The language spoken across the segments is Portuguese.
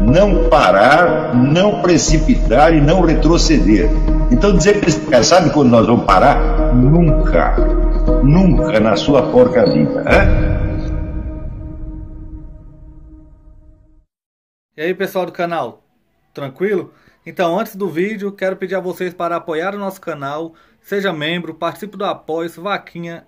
não parar, não precipitar e não retroceder. Então dizer para esse cara, sabe quando nós vamos parar? Nunca, nunca na sua porca vida, né? E aí, pessoal do canal, tranquilo? Então, antes do vídeo, quero pedir a vocês para apoiar o nosso canal, seja membro, participe do apoio, vaquinha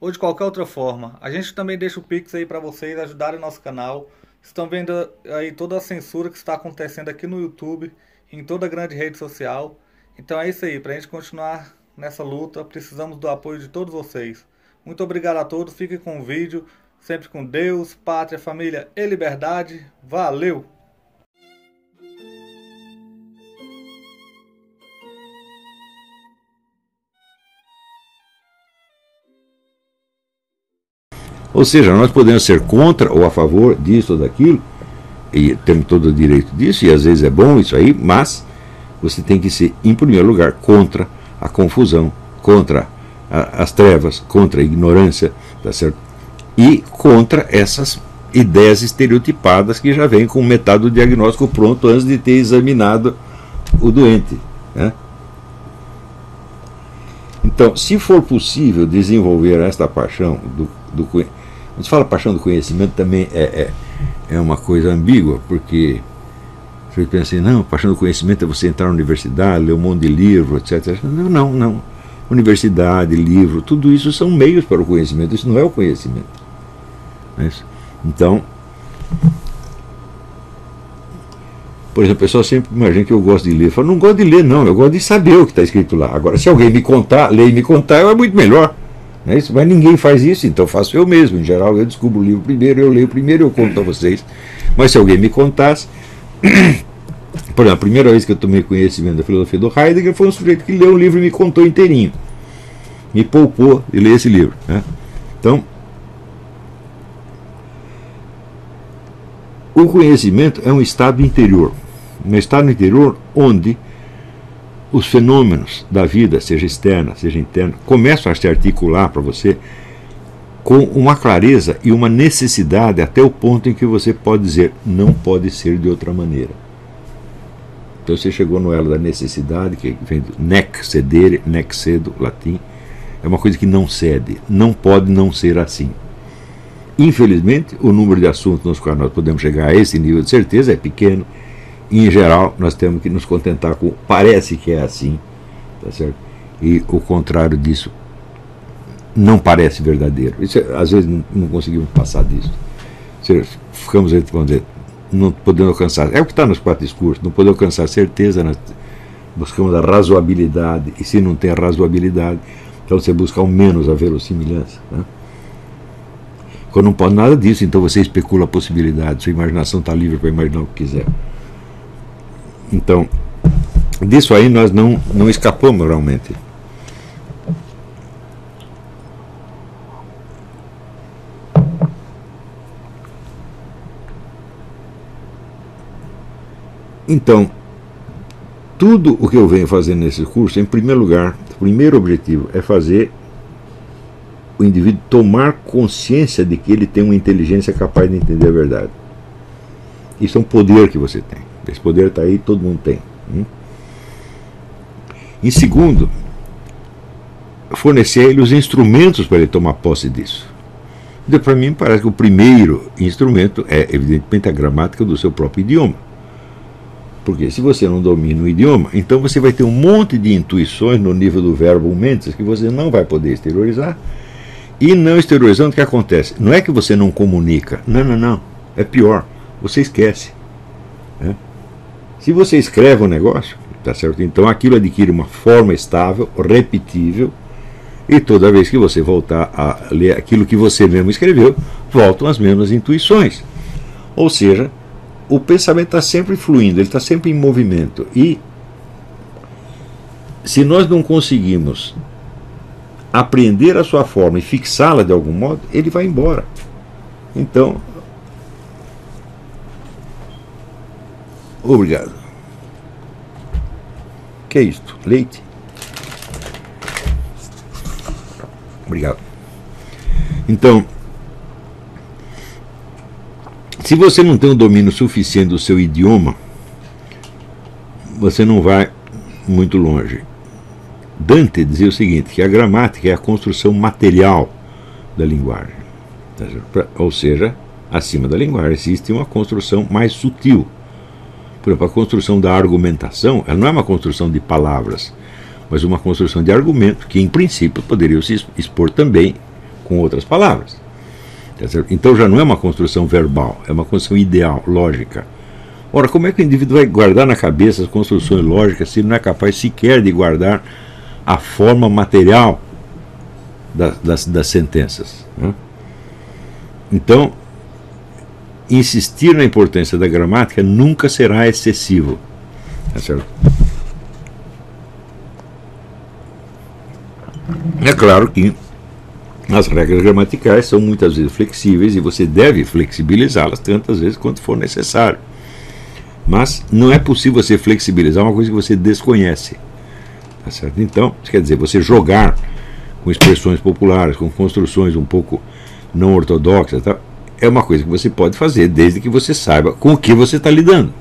ou de qualquer outra forma. A gente também deixa o Pix aí para vocês ajudarem o nosso canal. Estão vendo aí toda a censura que está acontecendo aqui no YouTube, em toda a grande rede social. Então é isso aí, para a gente continuar nessa luta, precisamos do apoio de todos vocês. Muito obrigado a todos, fiquem com o vídeo, sempre com Deus, pátria, família e liberdade. Valeu! Ou seja, nós podemos ser contra ou a favor disso ou daquilo, e temos todo o direito disso, e às vezes é bom isso aí, mas você tem que ser, em primeiro lugar, contra a confusão, contra as trevas, contra a ignorância, tá certo? E contra essas ideias estereotipadas que já vêm com metade do diagnóstico pronto antes de ter examinado o doente, né? Então, se for possível desenvolver esta paixão do conhecimento, quando se fala paixão do conhecimento também é uma coisa ambígua, porque você pensa assim, não, paixão do conhecimento é você entrar na universidade, ler um monte de livro, etc. Não. Universidade, livro, tudo isso são meios para o conhecimento, isso não é o conhecimento. Então, por exemplo, o pessoal sempre imagina que eu gosto de ler. Eu falo, não gosto de ler, não, eu gosto de saber o que está escrito lá. Agora, se alguém me contar, ler e me contar, é muito melhor. Mas ninguém faz isso, então faço eu mesmo. Em geral, eu descubro o livro primeiro, eu leio primeiro e eu conto a vocês. Mas se alguém me contasse... Por exemplo, a primeira vez que eu tomei conhecimento da filosofia do Heidegger foi um sujeito que leu um livro e me contou inteirinho. Me poupou de ler esse livro, né? Então, o conhecimento é um estado interior. Um estado interior onde os fenômenos da vida, seja externa, seja interna, começam a se articular para você com uma clareza e uma necessidade até o ponto em que você pode dizer, não pode ser de outra maneira. Então você chegou no elo da necessidade, que vem do nec cedere, nec cedo, latim, é uma coisa que não cede, não pode não ser assim. Infelizmente, o número de assuntos nos quais nós podemos chegar a esse nível de certeza é pequeno. E, em geral, nós temos que nos contentar com parece que é assim, tá certo? E o contrário disso não parece verdadeiro. Isso, às vezes não conseguimos passar disso. Ficamos, vamos dizer, não podendo alcançar. É o que está nos 4 discursos, não podemos alcançar certeza, nós buscamos a razoabilidade, e se não tem a razoabilidade, então você busca ao menos a verossimilhança, né? Quando não pode nada disso, então você especula a possibilidade, sua imaginação está livre para imaginar o que quiser. Então, disso aí nós não escapamos realmente. Então, tudo o que eu venho fazendo nesse curso, em primeiro lugar, o primeiro objetivo é fazer o indivíduo tomar consciência de que ele tem uma inteligência capaz de entender a verdade. Isso é um poder que você tem. Esse poder está aí, todo mundo tem. Em segundo, fornecer a ele os instrumentos para ele tomar posse disso. Então, para mim, parece que o primeiro instrumento é, evidentemente, a gramática do seu próprio idioma. Porque se você não domina o idioma, então você vai ter um monte de intuições no nível do verbo mentes que você não vai poder exteriorizar. E não exteriorizando, o que acontece? Não é que você não comunica. Não. É pior. Você esquece. Né? Se você escreve um negócio, tá certo? Então aquilo adquire uma forma estável, repetível, e toda vez que você voltar a ler aquilo que você mesmo escreveu, voltam as mesmas intuições. Ou seja, o pensamento está sempre fluindo, ele está sempre em movimento. E se nós não conseguimos apreender a sua forma e fixá-la de algum modo, ele vai embora. Então, obrigado. O que é isto? Leite? Obrigado. Então, Se você não tem um domínio suficiente do seu idioma, você não vai muito longe. Dante dizia o seguinte, que a gramática é a construção material da linguagem. Ou seja, acima da linguagem existe uma construção mais sutil. Por exemplo, a construção da argumentação, ela não é uma construção de palavras, mas uma construção de argumento que, em princípio, poderia se expor também com outras palavras. Então já não é uma construção verbal, é uma construção ideal, lógica. Ora, como é que o indivíduo vai guardar na cabeça as construções lógicas se ele não é capaz sequer de guardar a forma material das sentenças, né? Então, insistir na importância da gramática nunca será excessivo. Tá certo? É claro que as regras gramaticais são muitas vezes flexíveis e você deve flexibilizá-las tantas vezes quanto for necessário. Mas não é possível você flexibilizar uma coisa que você desconhece. Tá certo? Então, isso quer dizer, você jogar com expressões populares, com construções um pouco não ortodoxas, tá? É uma coisa que você pode fazer desde que você saiba com o que você está lidando.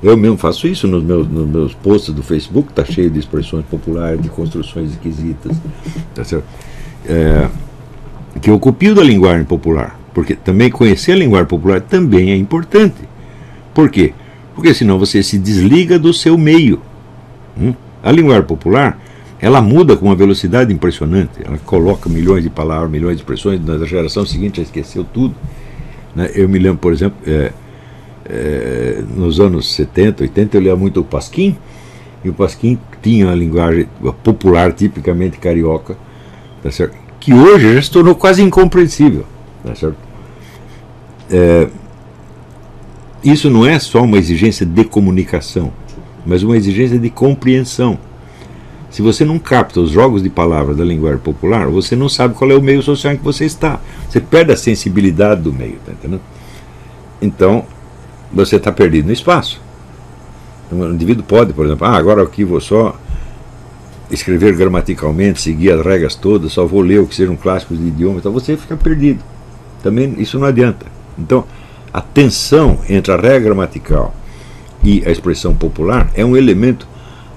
Eu mesmo faço isso nos meus posts do Facebook, está cheio de expressões populares, de construções esquisitas, tá certo? Que eu copio da linguagem popular, porque também conhecer a linguagem popular também é importante. Por quê? Porque senão você se desliga do seu meio. A linguagem popular, ela muda com uma velocidade impressionante. Ela coloca milhões de palavras, milhões de expressões. Na geração seguinte já esqueceu tudo, né? Eu me lembro, por exemplo, nos anos 70, 80, eu lia muito o Pasquim, e o Pasquim tinha a linguagem popular tipicamente carioca, tá certo? Que hoje já se tornou quase incompreensível, tá certo? Isso não é só uma exigência de comunicação, mas uma exigência de compreensão. Se você não capta os jogos de palavras da linguagem popular, você não sabe qual é o meio social em que você está. Você perde a sensibilidade do meio, tá entendendo? Então, você está perdido no espaço. O indivíduo pode, por exemplo, agora aqui vou só escrever gramaticalmente, seguir as regras todas, só vou ler o que sejam clássicos de idioma, então você fica perdido. Também isso não adianta. Então, a tensão entre a regra gramatical e a expressão popular é um elemento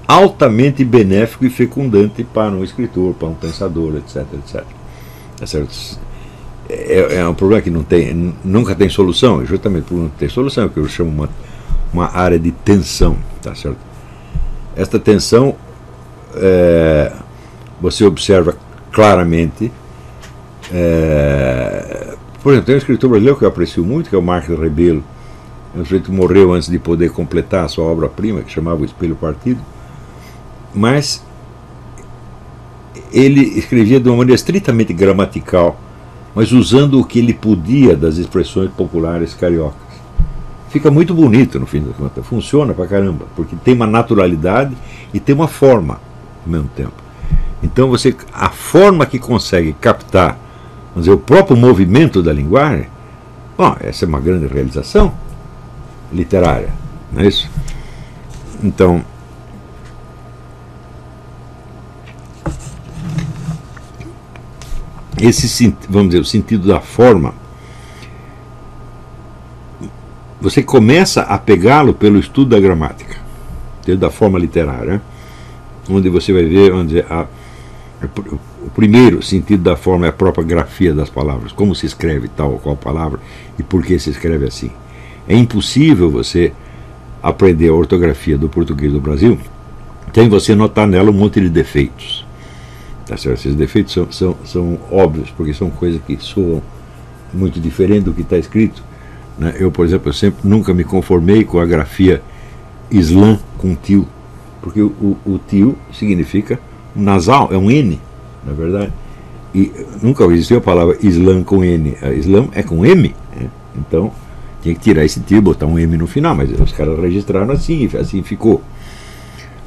altamente benéfico e fecundante para um escritor, para um pensador, etc, etc. É certo? É um problema que nunca tem solução, e justamente por não ter solução, é o que eu chamo uma área de tensão, tá certo? Esta tensão você observa claramente. Por exemplo, tem um escritor brasileiro que eu aprecio muito, que é o Marcos Rebelo. Um sujeito que morreu antes de poder completar a sua obra-prima, que chamava O Espelho Partido, mas ele escrevia de uma maneira estritamente gramatical, mas usando o que ele podia das expressões populares cariocas. Fica muito bonito, no fim das contas, funciona pra caramba, porque tem uma naturalidade e tem uma forma ao mesmo tempo. Então a forma que consegue captar, vamos dizer, o próprio movimento da linguagem, bom, essa é uma grande realização literária, não é isso? Então, vamos dizer, o sentido da forma, você começa a pegá-lo pelo estudo da gramática, da forma literária, né? Onde você vai ver, vamos dizer, o primeiro sentido da forma é a própria grafia das palavras, como se escreve tal ou qual palavra e por que se escreve assim. É impossível você aprender a ortografia do português do Brasil sem você notar nela um monte de defeitos. Tá certo? Esses defeitos são óbvios, porque são coisas que soam muito diferente do que está escrito, né? Eu, por exemplo, nunca me conformei com a grafia Islã com tio, porque o tio significa nasal, é um N, na verdade. E nunca existiu a palavra Islã com N. A Islã é com M, né? Então tinha que tirar esse tio e botar um M no final, mas os caras registraram assim ficou,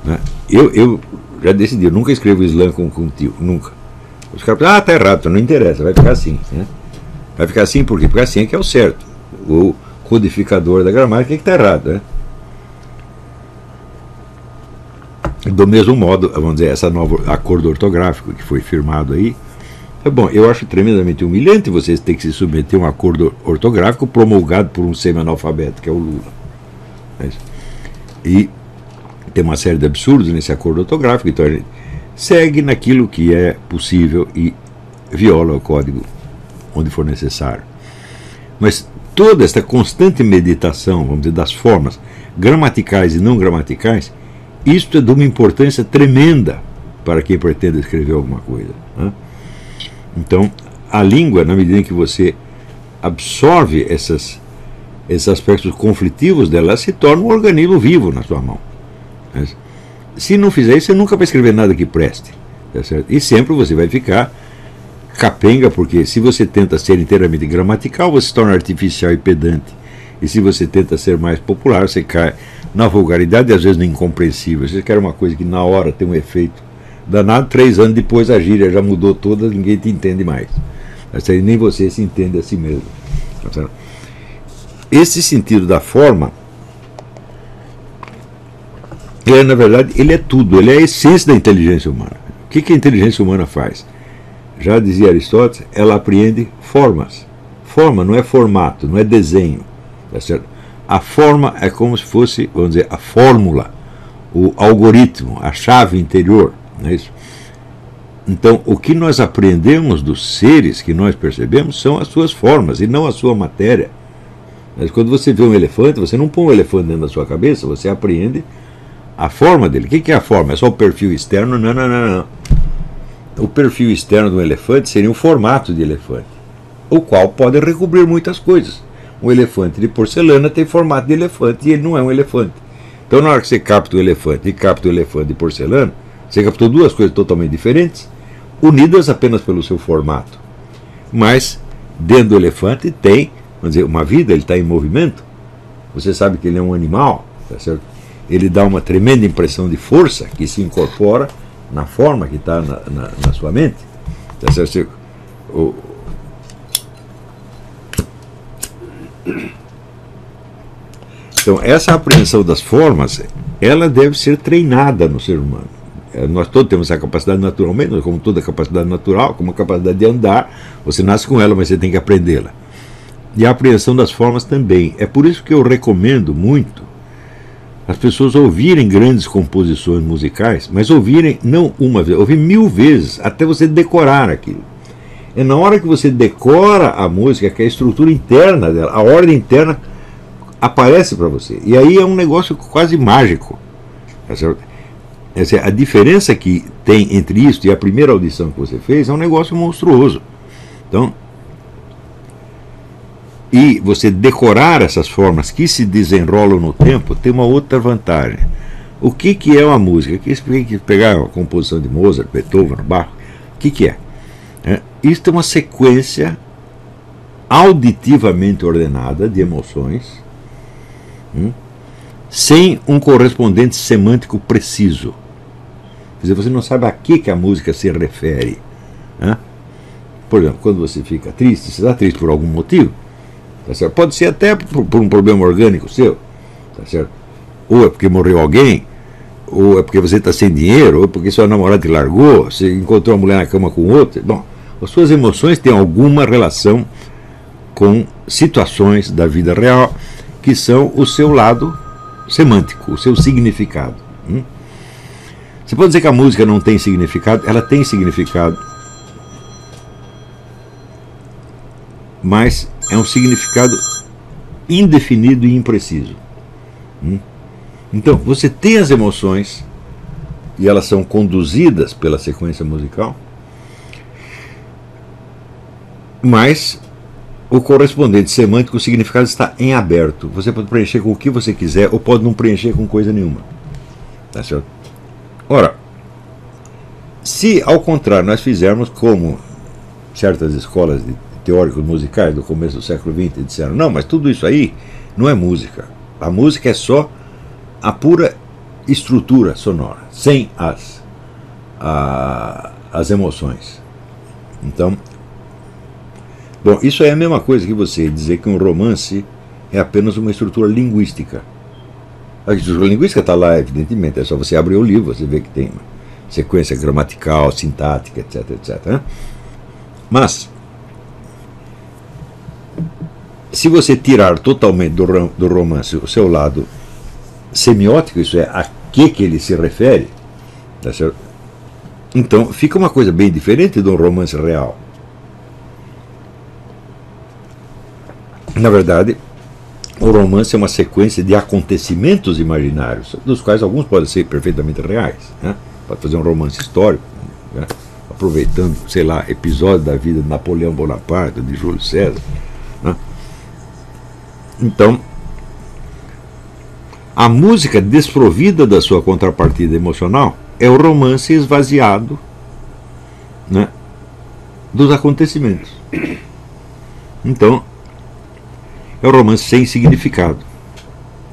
né? Eu já decidi, eu nunca escrevo Islã com tio, nunca. Os caras falam, tá errado, não interessa, vai ficar assim, né? Vai ficar assim por quê? Porque assim é que é o certo. O codificador da gramática é que está errado, né? Do mesmo modo, vamos dizer, esse novo acordo ortográfico que foi firmado aí, Bom, eu acho tremendamente humilhante vocês terem que se submeter a um acordo ortográfico promulgado por um semi-analfabeto, que é o Lula. E tem uma série de absurdos nesse acordo ortográfico, então a gente segue naquilo que é possível e viola o código onde for necessário. Mas toda esta constante meditação, vamos dizer, das formas gramaticais e não gramaticais, isto é de uma importância tremenda para quem pretende escrever alguma coisa, né? Então, a língua, na medida em que você absorve esses aspectos conflitivos dela, ela se torna um organismo vivo na sua mão. Mas, se não fizer isso, você nunca vai escrever nada que preste, tá certo? E sempre você vai ficar capenga, porque se você tenta ser inteiramente gramatical, você se torna artificial e pedante. E se você tenta ser mais popular, você cai na vulgaridade e às vezes no incompreensível. Você quer uma coisa que na hora tem um efeito danado, 3 anos depois a gíria já mudou toda, ninguém te entende mais. E nem você se entende a si mesmo. Esse sentido da forma, ele, na verdade, ele é tudo, ele é a essência da inteligência humana. O que a inteligência humana faz? Já dizia Aristóteles, ela apreende formas. Forma não é formato, não é desenho. Tá certo? A forma é como se fosse, vamos dizer, a fórmula, o algoritmo, a chave interior. Não é isso? Então, o que nós aprendemos dos seres que nós percebemos são as suas formas e não a sua matéria. Mas quando você vê um elefante, você não põe um elefante dentro da sua cabeça, você apreende a forma dele. O que é a forma? É só o perfil externo? Não. O perfil externo do elefante seria um formato de elefante, o qual pode recobrir muitas coisas. Um elefante de porcelana tem formato de elefante e ele não é um elefante. Então, na hora que você capta o elefante e capta o elefante de porcelana, você captou duas coisas totalmente diferentes, unidas apenas pelo seu formato. Mas, dentro do elefante tem, vamos dizer, uma vida, ele está em movimento. Você sabe que ele é um animal, tá certo? Ele dá uma tremenda impressão de força que se incorpora na forma que está na sua mente. Tá certo? Então, essa apreensão das formas, ela deve ser treinada no ser humano. Nós todos temos essa capacidade naturalmente, como toda capacidade natural, como a capacidade de andar, você nasce com ela, mas você tem que aprendê-la. E a apreensão das formas também. É por isso que eu recomendo muito as pessoas ouvirem grandes composições musicais, mas ouvirem não uma vez, ouvir 1000 vezes, até você decorar aquilo. É na hora que você decora a música que a estrutura interna dela, a ordem interna, aparece para você. E aí é um negócio quase mágico. Tá certo? A diferença que tem entre isso e a primeira audição que você fez é um negócio monstruoso. Então, e você decorar essas formas que se desenrolam no tempo tem uma outra vantagem. O que é uma música? Que pegar uma composição de Mozart, Beethoven, Bach, o que é? Isto é uma sequência auditivamente ordenada de emoções, sem um correspondente semântico preciso. Quer dizer, você não sabe a que a música se refere. Por exemplo, quando você fica triste, você está triste por algum motivo, tá certo? Pode ser até por um problema orgânico seu, tá certo? Ou é porque morreu alguém, ou é porque você está sem dinheiro, ou é porque sua namorada te largou, você encontrou uma mulher na cama com outra. Bom, as suas emoções têm alguma relação com situações da vida real que são o seu lado semântico, o seu significado. Você pode dizer que a música não tem significado, ela tem significado, mas é um significado indefinido e impreciso. Então, você tem as emoções e elas são conduzidas pela sequência musical, mas o correspondente semântico, o significado está em aberto. Você pode preencher com o que você quiser ou pode não preencher com coisa nenhuma. Tá certo? Ora, se ao contrário nós fizermos como certas escolas de teóricos musicais do começo do século XX disseram, não, mas tudo isso aí não é música. A música é só a pura estrutura sonora, sem as emoções. Então, bom, isso é a mesma coisa que você dizer que um romance é apenas uma estrutura linguística. A estrutura linguística está lá, evidentemente, é só você abrir o livro, você vê que tem uma sequência gramatical, sintática, etc, etc. Mas, se você tirar totalmente do romance o seu lado semiótico, isso é, a que ele se refere, tá certo? Então fica uma coisa bem diferente de um romance real. Na verdade, o romance é uma sequência de acontecimentos imaginários, dos quais alguns podem ser perfeitamente reais, né? Pode fazer um romance histórico, né? Aproveitando, sei lá, episódios da vida de Napoleão Bonaparte, de Júlio César, né? Então, a música desprovida da sua contrapartida emocional é o romance esvaziado, né, dos acontecimentos. Então, é o romance sem significado,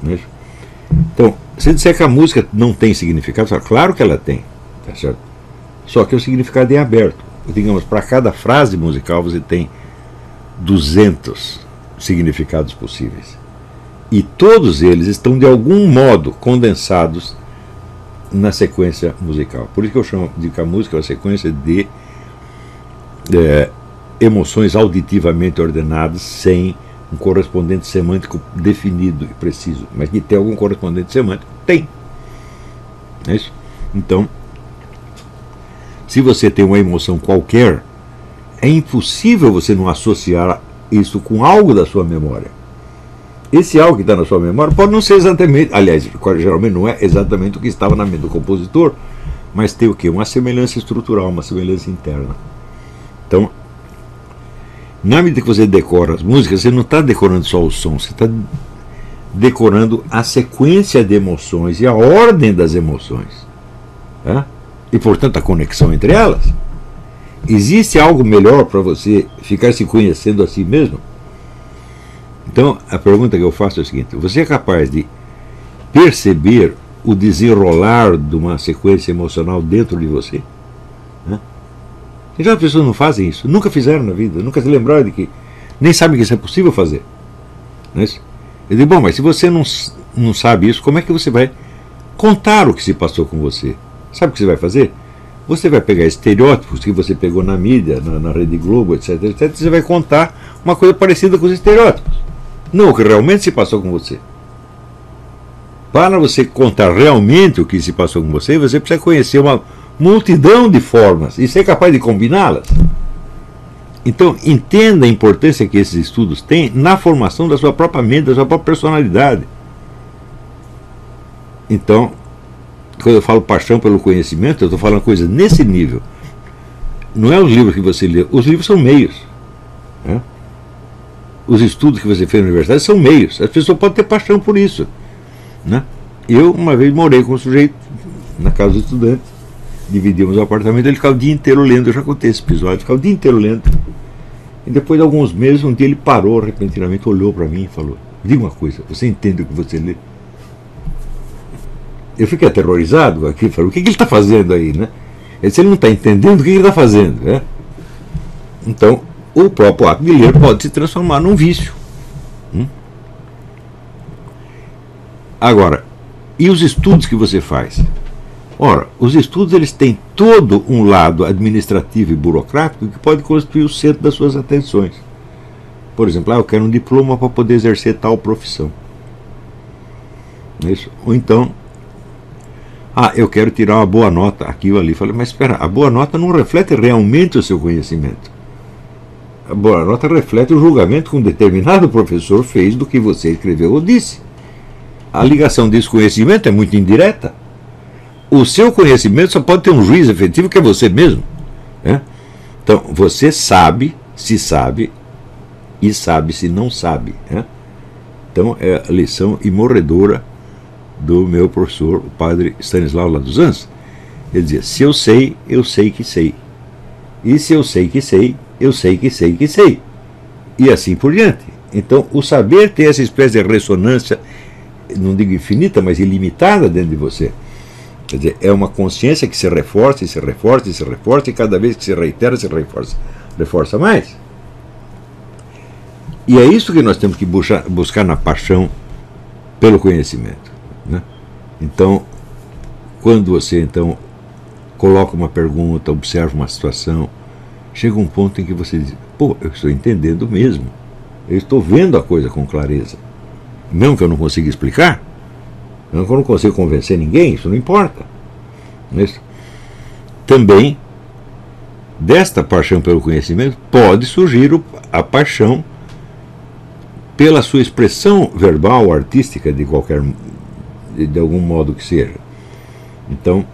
né? Então, se disser que a música não tem significado, claro que ela tem, tá certo? Só que o significado é aberto. Digamos, para cada frase musical você tem 200 significados possíveis. E todos eles estão de algum modo condensados na sequência musical. Por isso que eu chamo de que a música é uma sequência de emoções auditivamente ordenadas, sem um correspondente semântico definido e preciso. Mas que tem algum correspondente semântico? Tem. É isso? Então, se você tem uma emoção qualquer, é impossível você não associar isso com algo da sua memória. Esse algo que está na sua memória pode não ser exatamente, aliás, geralmente não é exatamente o que estava na mente do compositor, mas tem o quê? Uma semelhança estrutural, uma semelhança interna. Então, na medida que você decora as músicas, você não está decorando só o som, você está decorando a sequência de emoções e a ordem das emoções, tá? E, portanto, a conexão entre elas. Existe algo melhor para você ficar se conhecendo a si mesmo? Então, a pergunta que eu faço é a seguinte: você é capaz de perceber o desenrolar de uma sequência emocional dentro de você? Né? E já as pessoas não fazem isso, nunca fizeram na vida, nunca se lembraram de que, nem sabem que isso é possível fazer. Não é isso? Eu digo, bom, mas se você não sabe isso, como é que você vai contar o que se passou com você? Sabe o que você vai fazer? Você vai pegar estereótipos que você pegou na mídia, na Rede Globo, etc, etc, e você vai contar uma coisa parecida com os estereótipos. Não o que realmente se passou com você. Para você contar realmente o que se passou com você, você precisa conhecer uma multidão de formas e ser capaz de combiná-las. Então, entenda a importância que esses estudos têm na formação da sua própria mente, da sua própria personalidade. Então, quando eu falo paixão pelo conhecimento, eu estou falando coisa nesse nível. Não é os livros que você lê, os livros são meios, né? Os estudos que você fez na universidade são meios. As pessoas podem ter paixão por isso, né? Eu, uma vez, morei com um sujeito na casa do estudante, dividimos o apartamento, ele ficava o dia inteiro lendo. Eu já contei esse episódio, ficava o dia inteiro lendo. E depois de alguns meses, um dia ele parou repentinamente, olhou para mim e falou: diga uma coisa, você entende o que você lê? Eu fiquei aterrorizado com aquilo, falei: o que ele está fazendo aí, né? Se ele não está entendendo, o que ele está fazendo, né? Então, o próprio ato de ler pode se transformar num vício. Agora, e os estudos que você faz? Ora, os estudos eles têm todo um lado administrativo e burocrático que pode constituir o centro das suas atenções. Por exemplo, eu quero um diploma para poder exercer tal profissão. Isso? Ou então, eu quero tirar uma boa nota, aquilo ali. Falei, mas espera, a boa nota não reflete realmente o seu conhecimento. A boa nota reflete o julgamento que um determinado professor fez do que você escreveu ou disse. A ligação desse conhecimento é muito indireta. O seu conhecimento só pode ter um juiz efetivo, que é você mesmo, né? Então, você sabe se sabe e sabe se não sabe, né? Então, é a lição imorredora do meu professor, o padre Stanislau lá dos Anjos. Ele dizia: se eu sei que sei. E se eu sei que sei, eu sei que sei que sei. E assim por diante. Então, o saber tem essa espécie de ressonância, não digo infinita, mas ilimitada dentro de você. Quer dizer, é uma consciência que se reforça, e se reforça, e se reforça, e cada vez que se reitera, se reforça mais. E é isso que nós temos que buscar na paixão pelo conhecimento, né? Então, quando você coloca uma pergunta, observa uma situação, chega um ponto em que você diz, pô, eu estou entendendo mesmo, eu estou vendo a coisa com clareza, mesmo que eu não consiga explicar, mesmo que eu não consiga convencer ninguém, isso não importa. Mas também desta paixão pelo conhecimento pode surgir a paixão pela sua expressão verbal, artística, de algum modo que seja. Então,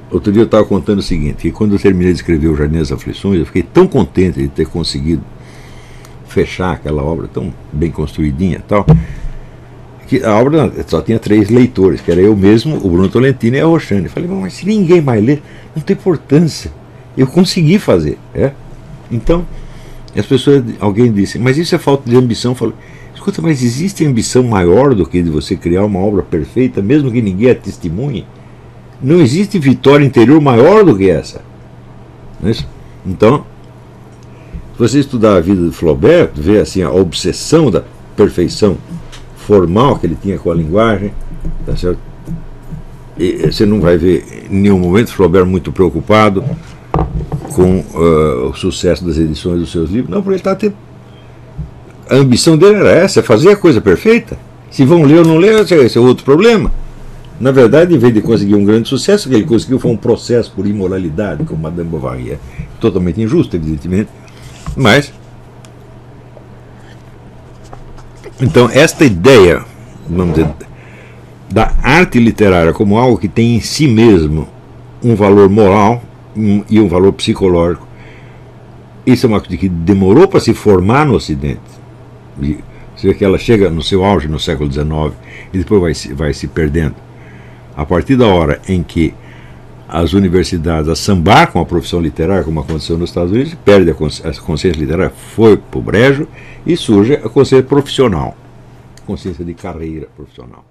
outro dia eu estava contando o seguinte, que quando eu terminei de escrever o Jardim das Aflições, eu fiquei tão contente de ter conseguido fechar aquela obra tão bem construidinha e tal, que a obra só tinha 3 leitores, que era eu mesmo, o Bruno Tolentino e a Roxane. Eu falei, mas se ninguém mais ler, não tem importância. Eu consegui fazer. Então, as pessoas, alguém disse, mas isso é falta de ambição. Eu falei, escuta, mas existe ambição maior do que de você criar uma obra perfeita, mesmo que ninguém a testemunhe? Não existe vitória interior maior do que essa. Não é isso? Então, se você estudar a vida de Flaubert, vê assim, a obsessão da perfeição formal que ele tinha com a linguagem, tá certo? E você não vai ver em nenhum momento Flaubert muito preocupado com o sucesso das edições dos seus livros. Não, porque ele está tendo... A ambição dele era essa, fazer a coisa perfeita. Se vão ler ou não ler, esse é outro problema. Na verdade, em vez de conseguir um grande sucesso, o que ele conseguiu foi um processo por imoralidade, como Madame Bovary. Totalmente injusto, evidentemente. Mas, então, esta ideia, vamos dizer, da arte literária como algo que tem em si mesmo um valor moral e um valor psicológico, isso é uma coisa que demorou para se formar no Ocidente. Você vê que ela chega no seu auge no século XIX e depois vai se perdendo. A partir da hora em que as universidades assambarcam a profissão literária, como aconteceu nos Estados Unidos, perde a consciência literária, foi para o brejo, e surge a consciência profissional, consciência de carreira profissional.